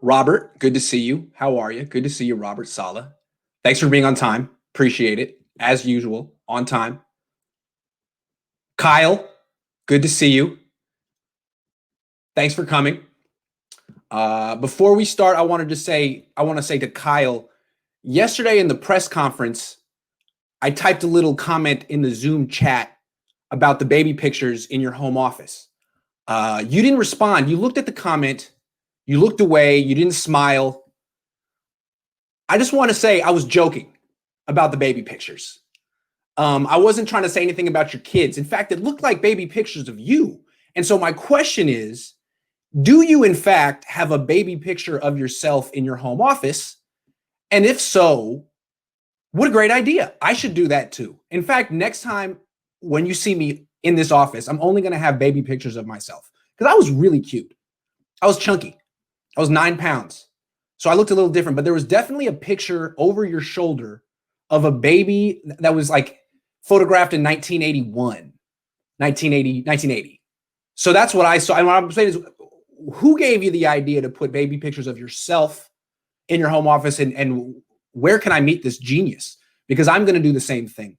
Robert, good to see you. How are you? Good to see you, Robert Sala. Thanks for being on time. Appreciate it. As usual, on time. Kyle, good to see you. Thanks for coming. Before we start, I want to say to Kyle, yesterday in the press conference, I typed a little comment in the Zoom chat about the baby pictures in your home office. You didn't respond. You looked at the comment, you looked away, you didn't smile. I just want to say I was joking about the baby pictures. I wasn't trying to say anything about your kids. In fact, it looked like baby pictures of you. And so my question is, do you in fact have a baby picture of yourself in your home office? And if so, what a great idea. I should do that too. In fact, next time when you see me in this office, I'm only going to have baby pictures of myself because I was really cute. I was chunky. I was 9 pounds. So I looked a little different, but there was definitely a picture over your shoulder of a baby that was like photographed in 1980. So that's what I saw. And what I'm saying is, who gave you the idea to put baby pictures of yourself in your home office, and where can I meet this genius? Because I'm going to do the same thing.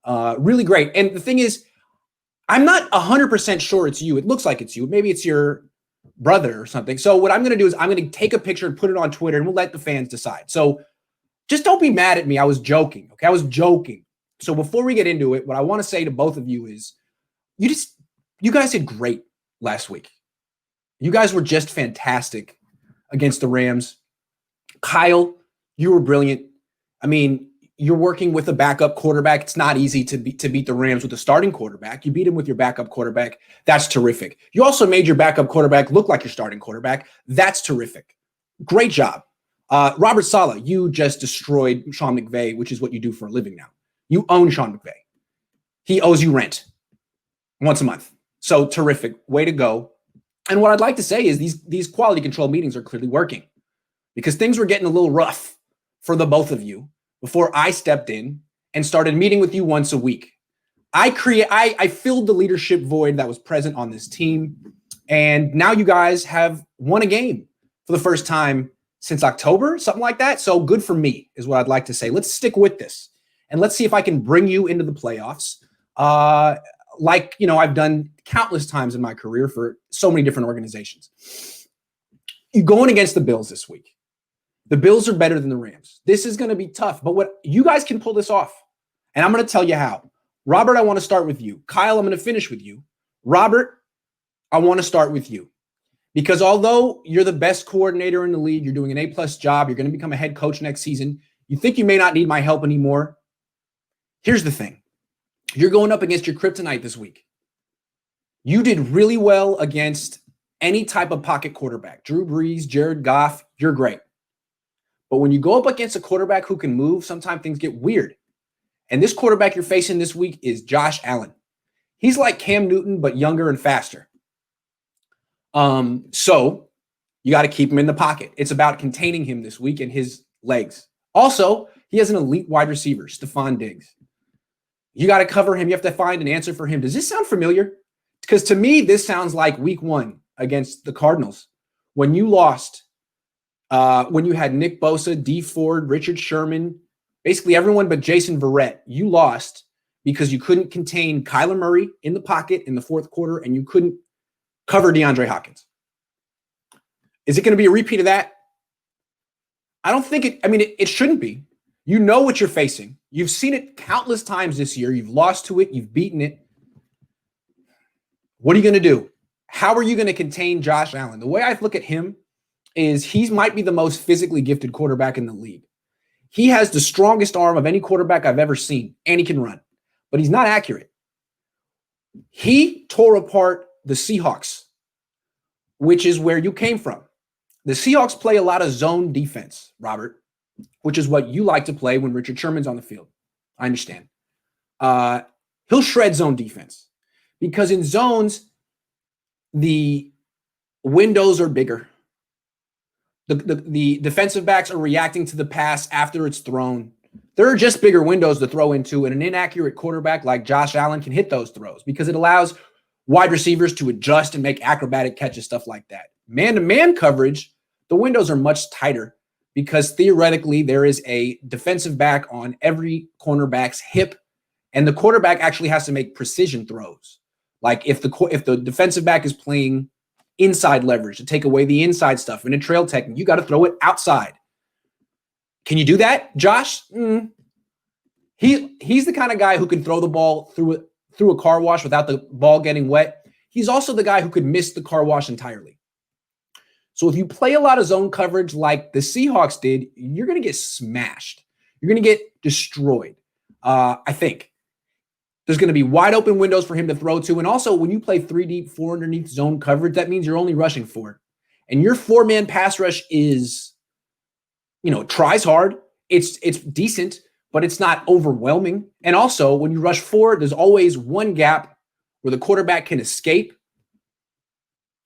Really great. And the thing is, I'm not 100% sure it's you. It looks like it's you. Maybe it's your brother or something. So what I'm going to do is I'm going to take a picture and put it on Twitter, and we'll let the fans decide. So just don't be mad at me. I was joking. Okay. I was joking. So before we get into it, what I want to say to both of you is you guys did great last week. You guys were just fantastic against the Rams. Kyle, you were brilliant. I mean, you're working with a backup quarterback. It's not easy to beat the Rams with a starting quarterback. You beat him with your backup quarterback. That's terrific. You also made your backup quarterback look like your starting quarterback. That's terrific. Great job. Robert Saleh, you just destroyed Sean McVay, which is what you do for a living now. You own Sean McVay. He owes you rent once a month. So terrific. Way to go. And what I'd like to say is these quality control meetings are clearly working because things were getting a little rough for the both of you before I stepped in and started meeting with you once a week. I filled the leadership void that was present on this team. And now you guys have won a game for the first time since October, something like that. So good for me is what I'd like to say. Let's stick with this and let's see if I can bring you into the playoffs. Like, I've done countless times in my career for so many different organizations. You're going against the Bills this week. The Bills are better than the Rams. This is going to be tough, but what you guys can pull this off. And I'm going to tell you how. Robert, I want to start with you. Kyle, I'm going to finish with you. Robert, I want to start with you. Because although you're the best coordinator in the league, you're doing an A+ job, you're going to become a head coach next season, you think you may not need my help anymore. Here's the thing. You're going up against your kryptonite this week. You did really well against any type of pocket quarterback. Drew Brees, Jared Goff, you're great. But when you go up against a quarterback who can move, sometimes things get weird. And this quarterback you're facing this week is Josh Allen. He's like Cam Newton, but younger and faster. So you got to keep him in the pocket. It's about containing him this week and his legs. Also, he has an elite wide receiver, Stephon Diggs. You got to cover him. You have to find an answer for him. Does this sound familiar? Because to me, this sounds like week 1 against the Cardinals when you lost, when you had Nick Bosa, D Ford, Richard Sherman, basically everyone but Jason Verrett. You lost because you couldn't contain Kyler Murray in the pocket in the fourth quarter and you couldn't cover DeAndre Hopkins. Is it going to be a repeat of that? I don't think it. I mean, it shouldn't be. You know what you're facing. You've seen it countless times this year. You've lost to it. You've beaten it. What are you going to do? How are you going to contain Josh Allen? The way I look at him is he might be the most physically gifted quarterback in the league. He has the strongest arm of any quarterback I've ever seen, and he can run, but he's not accurate. He tore apart the Seahawks, which is where you came from. The Seahawks play a lot of zone defense, Robert, which is what you like to play when Richard Sherman's on the field. I understand. He'll shred zone defense because in zones, the windows are bigger. The defensive backs are reacting to the pass after it's thrown. There are just bigger windows to throw into, and an inaccurate quarterback like Josh Allen can hit those throws because it allows wide receivers to adjust and make acrobatic catches, stuff like that. Man-to-man coverage, the windows are much tighter because theoretically there is a defensive back on every cornerback's hip, and the quarterback actually has to make precision throws. Like if the defensive back is playing inside leverage to take away the inside stuff in a trail technique, you got to throw it outside. Can you do that, Josh? He's the kind of guy who can throw the ball through a car wash without the ball getting wet. He's also the guy who could miss the car wash entirely. So if you play a lot of zone coverage like the Seahawks did, you're going to get smashed. You're going to get destroyed. I think there's going to be wide open windows for him to throw to. And also when you play 3 deep, 4 underneath zone coverage, that means you're only rushing 4. And your 4-man pass rush is, tries hard. It's decent, but it's not overwhelming. And also when you rush 4, there's always one gap where the quarterback can escape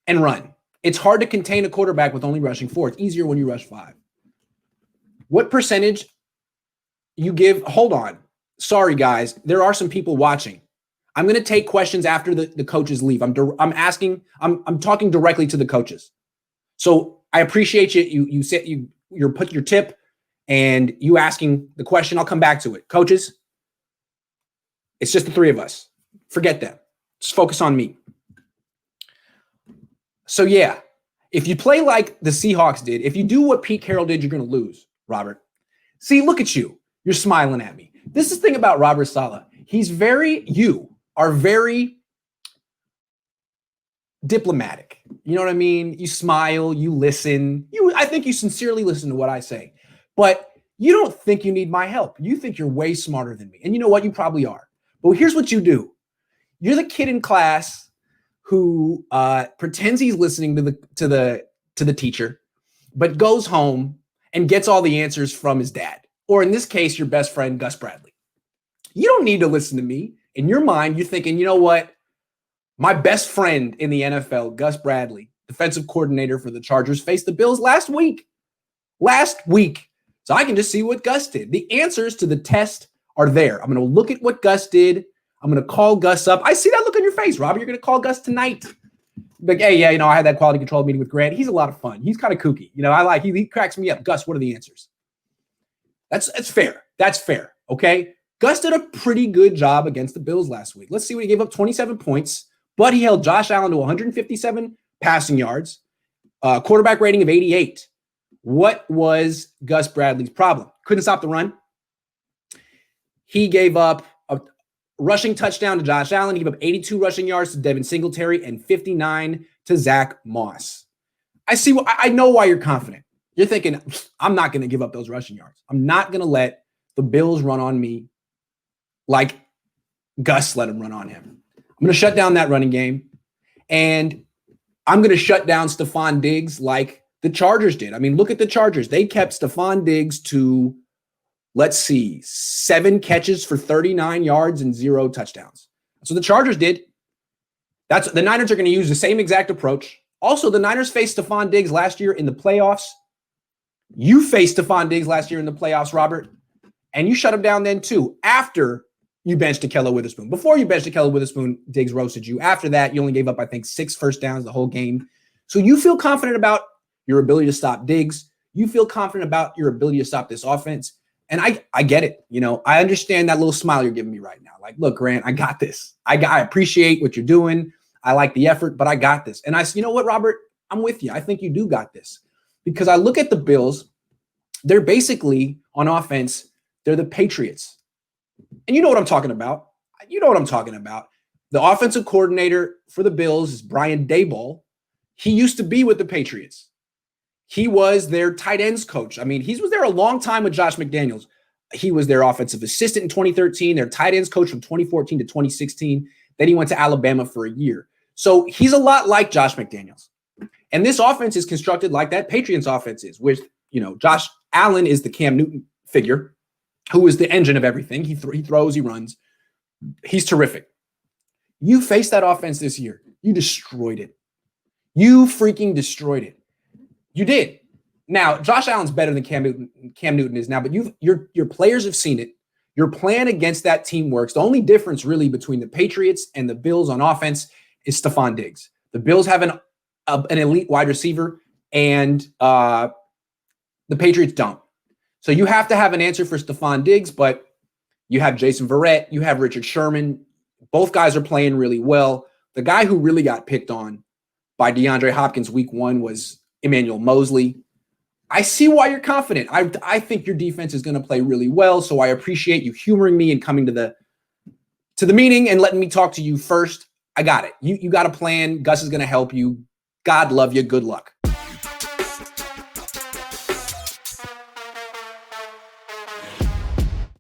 and run. It's hard to contain a quarterback with only rushing 4. It's easier when you rush 5. What percentage you give? Hold on. Sorry, guys. There are some people watching. I'm going to take questions after the coaches leave. I'm talking directly to the coaches. So I appreciate you. You said you're put your tip and you asking the question. I'll come back to it. Coaches, it's just the 3 of us. Forget them. Just focus on me. So yeah, if you play like the Seahawks did, if you do what Pete Carroll did, you're going to lose, Robert. See, look at you. You're smiling at me. This is the thing about Robert Saleh. You are very diplomatic. You know what I mean? You smile, you listen. I think you sincerely listen to what I say. But you don't think you need my help. You think you're way smarter than me. And you know what? You probably are. But here's what you do. You're the kid in class who pretends he's listening to the teacher, but goes home and gets all the answers from his dad, or in this case, your best friend, Gus Bradley. You don't need to listen to me. In your mind, you're thinking, you know what? My best friend in the NFL, Gus Bradley, defensive coordinator for the Chargers, faced the Bills last week. So I can just see what Gus did. The answers to the test are there. I'm going to look at what Gus did. I'm going to call Gus up. I see that look on your face, Robert. You're going to call Gus tonight. Like, hey, yeah, I had that quality control meeting with Grant. He's a lot of fun. He's kind of kooky. He cracks me up. Gus, what are the answers? That's fair. That's fair. Okay. Gus did a pretty good job against the Bills last week. Let's see what he gave up 27 points, but he held Josh Allen to 157 passing yards, quarterback rating of 88. What was Gus Bradley's problem? Couldn't stop the run. He gave up a rushing touchdown to Josh Allen. He gave up 82 rushing yards to Devin Singletary and 59 to Zach Moss. I know why you're confident. You're thinking, I'm not going to give up those rushing yards. I'm not going to let the Bills run on me like Gus let him run on him. I'm going to shut down that running game, and I'm going to shut down Stephon Diggs like the Chargers did. I mean, look at the Chargers. They kept Stephon Diggs to, 7 catches for 39 yards and 0 touchdowns. That's what the Chargers did. The Niners are going to use the same exact approach. Also, the Niners faced Stephon Diggs last year in the playoffs. You faced Stephon Diggs last year in the playoffs, Robert, and you shut him down then too, after you benched Ahkello Witherspoon. Before you benched Ahkello Witherspoon, Diggs roasted you. After that, you only gave up, 6 first downs the whole game. So you feel confident about your ability to stop Diggs. You feel confident about your ability to stop this offense. And I get it. I understand that little smile you're giving me right now. Like, look, Grant, I got this. I appreciate what you're doing. I like the effort, but I got this. And you know what, Robert? I'm with you. I think you do got this. Because I look at the Bills, they're basically, on offense, they're the Patriots. And you know what I'm talking about. The offensive coordinator for the Bills is Brian Daboll. He used to be with the Patriots. He was their tight ends coach. I mean, he was there a long time with Josh McDaniels. He was their offensive assistant in 2013, their tight ends coach from 2014 to 2016. Then he went to Alabama for a year. So he's a lot like Josh McDaniels. And this offense is constructed like that Patriots offense is, with, Josh Allen is the Cam Newton figure, who is the engine of everything. He throws, he runs. He's terrific. You faced that offense this year. You destroyed it. You freaking destroyed it. You did. Now, Josh Allen's better than Cam Newton is now, but your players have seen it. Your plan against that team works. The only difference really between the Patriots and the Bills on offense is Stephon Diggs. The Bills have an elite wide receiver. and the Patriots don't. So you have to have an answer for Stephon Diggs, but you have Jason Verrett, you have Richard Sherman. Both guys are playing really well. The guy who really got picked on by DeAndre Hopkins week 1 was Emmanuel Mosley. I see why you're confident. I think your defense is going to play really well, so I appreciate you humoring me and coming to the meeting and letting me talk to you first. I got it. You got a plan. Gus is going to help you. God love you. Good luck.